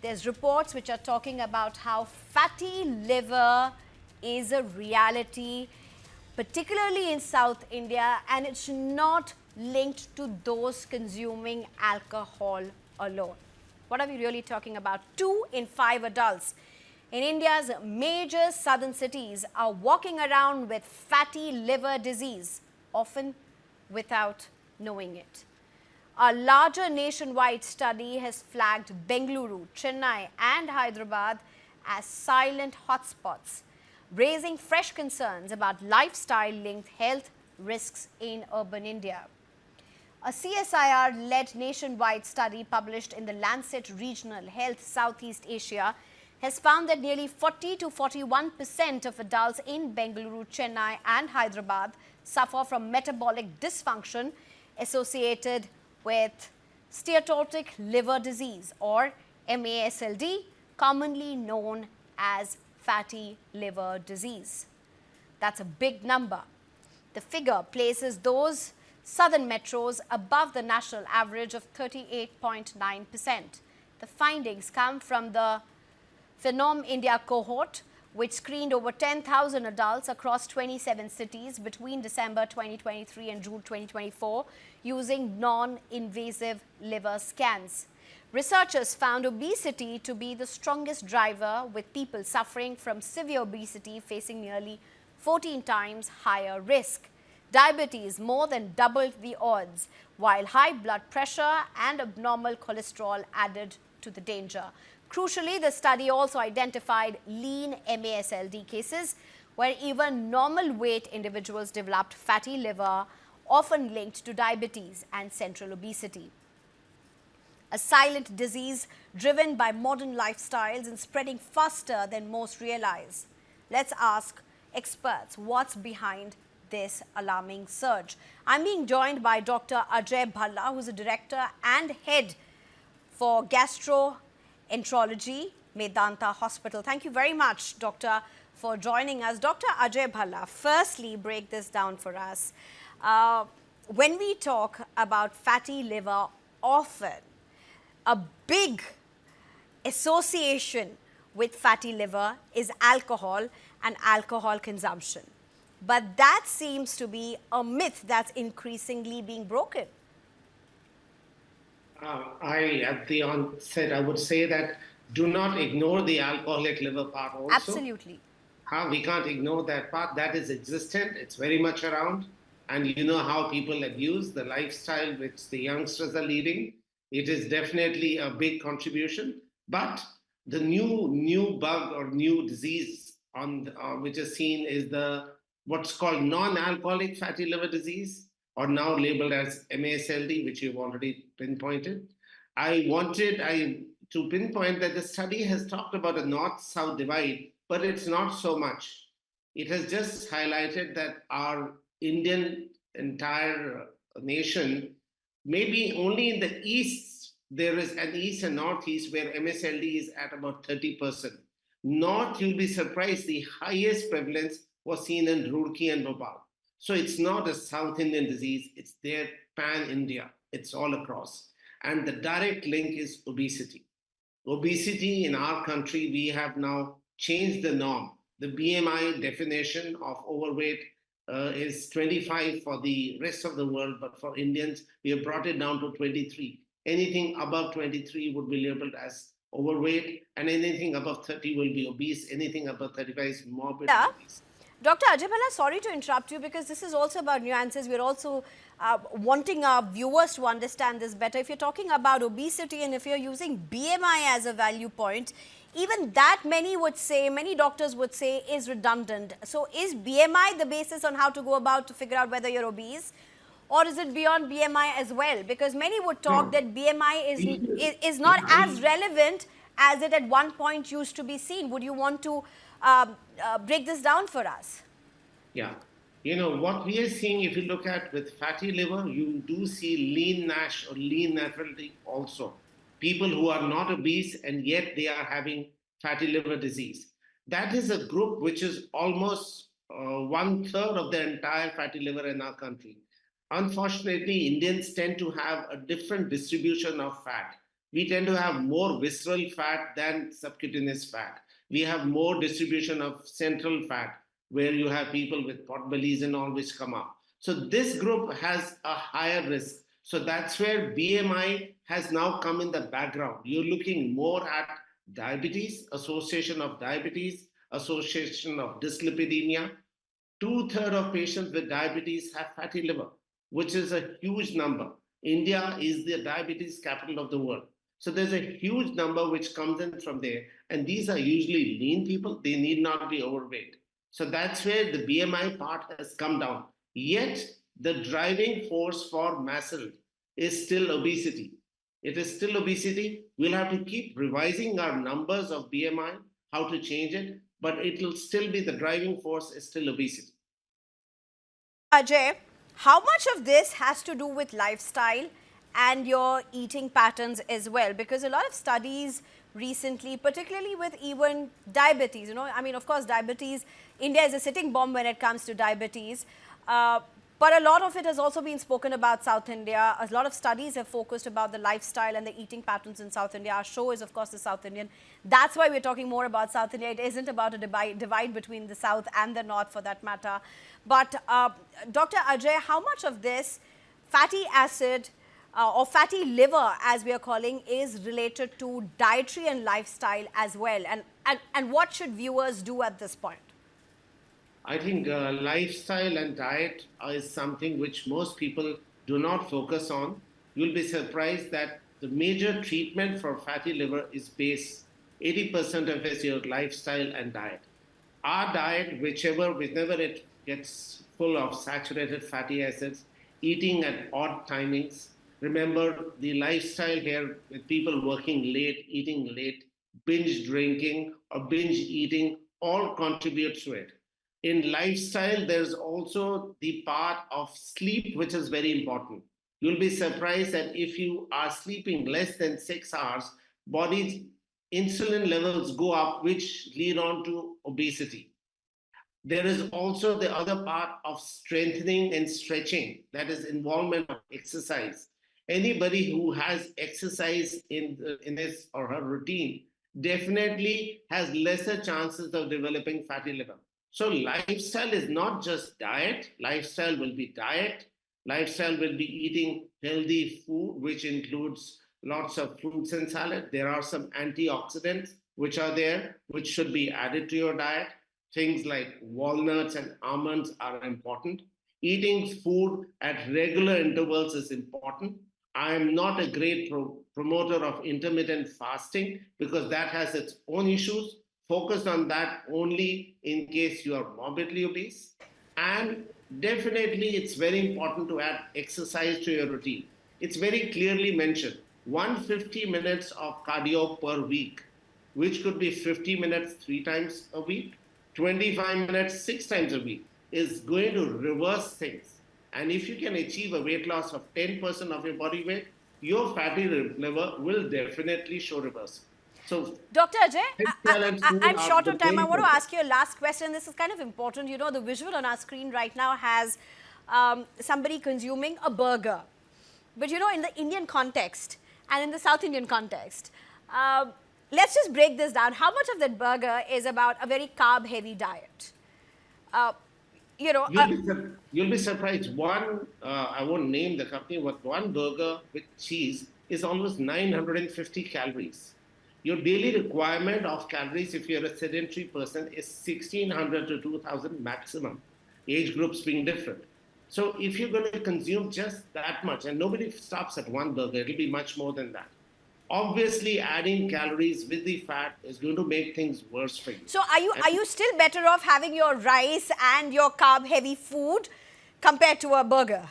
There's reports which are talking about how fatty liver is a reality, particularly in South India, and it's not linked to those consuming alcohol alone. What are we really talking about? 2 in 5 adults in India's major southern cities are walking around with fatty liver disease, often without knowing it. A larger nationwide study has flagged Bengaluru, Chennai and Hyderabad as silent hotspots, raising fresh concerns about lifestyle-linked health risks in urban India. A CSIR-led nationwide study published in the Lancet Regional Health Southeast Asia has found that nearly 40 to 41% of adults in Bengaluru, Chennai and Hyderabad suffer from metabolic dysfunction associated with steatotic liver disease, or MASLD, commonly known as fatty liver disease. That's a big number. The figure places those southern metros above the national average of 38.9%. The findings come from the Phenom India cohort, which screened over 10,000 adults across 27 cities between December 2023 and June 2024 using non-invasive liver scans. Researchers found obesity to be the strongest driver, with people suffering from severe obesity facing nearly 14 times higher risk. Diabetes more than doubled the odds, while high blood pressure and abnormal cholesterol added to the danger. Crucially, the study also identified lean MASLD cases, where even normal weight individuals developed fatty liver, often linked to diabetes and central obesity. A silent disease driven by modern lifestyles and spreading faster than most realize. Let's ask experts what's behind this alarming surge. I'm being joined by Dr. Ajay Bhalla, who's a director and head for gastroenterology, Medanta Hospital. Thank you very much, Doctor, for joining us. Dr. Ajay Bhalla, firstly, break this down for us. When we talk about fatty liver, often a big association with fatty liver is alcohol and alcohol consumption. But that seems to be a myth that's increasingly being broken. At the onset, I would say that do not ignore the alcoholic liver part also. Absolutely. We can't ignore that part. That is existent. It's very much around. And you know how people abuse the lifestyle which the youngsters are leading. It is definitely a big contribution. But the new bug or new disease which is seen is what's called non-alcoholic fatty liver disease, or now labeled as MASLD, which you've already pinpointed. I wanted to pinpoint that the study has talked about a north-south divide, but it's not so much. It has just highlighted that our Indian entire nation, maybe only in the east, there is an east and northeast where MASLD is at about 30%. North, you'll be surprised, the highest prevalence was seen in Roorkee and Bhopal. So it's not a South Indian disease, it's there pan-India, it's all across. And the direct link is obesity. Obesity in our country, we have now changed the norm. The BMI definition of overweight is 25 for the rest of the world, but for Indians, we have brought it down to 23. Anything above 23 would be labeled as overweight, and anything above 30 will be obese. Anything above 35 is morbid obese. Dr. Ajay Bhalla, sorry to interrupt you, because this is also about nuances. We're also wanting our viewers to understand this better. If you're talking about obesity and if you're using BMI as a value point, even that many doctors would say is redundant. So is BMI the basis on how to go about to figure out whether you're obese? Or is it beyond BMI as well? Because many would talk that BMI is not as relevant as it at one point used to be seen. Would you want to break this down for us? Yeah. You know, what we are seeing, if you look at with fatty liver, you do see lean NASH or lean nephrology also. People who are not obese and yet they are having fatty liver disease. That is a group which is almost 1/3 of the entire fatty liver in our country. Unfortunately, Indians tend to have a different distribution of fat. we tend to have more visceral fat than subcutaneous fat. We have more distribution of central fat, where you have people with pot bellies and all which come up. So this group has a higher risk. So that's where BMI has now come in the background. You're looking more at diabetes, association of diabetes, association of dyslipidemia. Two-thirds of patients with diabetes have fatty liver, which is a huge number. India is the diabetes capital of the world. So there's a huge number which comes in from there. And these are usually lean people. They need not be overweight. So that's where the BMI part has come down. Yet the driving force for muscle is still obesity. It is still obesity. We'll have to keep revising our numbers of BMI, how to change it, but it will still be the driving force is still obesity. Ajay, how much of this has to do with lifestyle and your eating patterns as well? Because a lot of studies recently, particularly with even diabetes, I mean, of course, diabetes, India is a sitting bomb when it comes to diabetes. But a lot of it has also been spoken about South India. A lot of studies have focused about the lifestyle and the eating patterns in South India. Our show is, of course, the South Indian. That's why we're talking more about South India. It isn't about a divide between the South and the North, for that matter. But Dr. Ajay, how much of this fatty acid or fatty liver, as we are calling, is related to dietary and lifestyle as well? And what should viewers do at this point? I think lifestyle and diet is something which most people do not focus on. You'll be surprised that the major treatment for fatty liver is based 80% of it is your lifestyle and diet. Our diet, whenever it gets full of saturated fatty acids, eating at odd timings. Remember the lifestyle here with people working late, eating late, binge drinking or binge eating all contributes to it. In lifestyle, there's also the part of sleep, which is very important. You'll be surprised that if you are sleeping less than 6 hours, body's insulin levels go up, which lead on to obesity. There is also the other part of strengthening and stretching, that is involvement of exercise. Anybody who has exercise in his or her routine definitely has lesser chances of developing fatty liver. So lifestyle is not just diet. Lifestyle will be diet. Lifestyle will be eating healthy food, which includes lots of fruits and salad. There are some antioxidants which are there, which should be added to your diet. Things like walnuts and almonds are important. Eating food at regular intervals is important. I am not a great promoter of intermittent fasting because that has its own issues. Focus on that only in case you are morbidly obese. And definitely, it's very important to add exercise to your routine. It's very clearly mentioned 150 minutes of cardio per week, which could be 50 minutes 3 times a week, 25 minutes 6 times a week, is going to reverse things. And if you can achieve a weight loss of 10% of your body weight, your fatty liver will definitely show reversal. So, Dr. Ajay, I'm short on time. I want to ask you a last question. This is kind of important. You know, the visual on our screen right now has somebody consuming a burger. But, you know, in the Indian context and in the South Indian context, let's just break this down. How much of that burger is about a very carb-heavy diet? You know, you'll be surprised. I won't name the company, but one burger with cheese is almost 950 calories. Your daily requirement of calories, if you're a sedentary person, is 1,600 to 2,000 maximum, age groups being different. So if you're going to consume just that much, and nobody stops at one burger, it'll be much more than that. Obviously, adding calories with the fat is going to make things worse for you. So are you still better off having your rice and your carb-heavy food compared to a burger?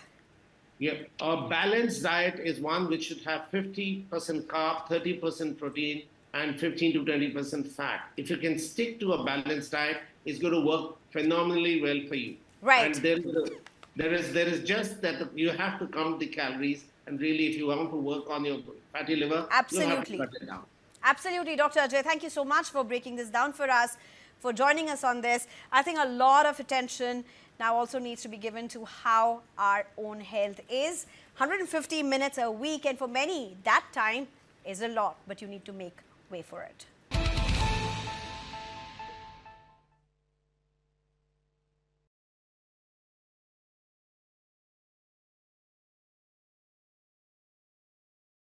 Yeah, a balanced diet is one which should have 50% carb, 30% protein, and 15 to 20% fat. If you can stick to a balanced diet, it's going to work phenomenally well for you. Right. And then there is just that you have to count the calories, and really, if you want to work on your fatty liver, absolutely, you have to cut it down. Absolutely, Dr. Ajay. Thank you so much for breaking this down for us, for joining us on this. I think a lot of attention now also needs to be given to how our own health is. 150 minutes a week, and for many, that time is a lot, but you need to make way for it.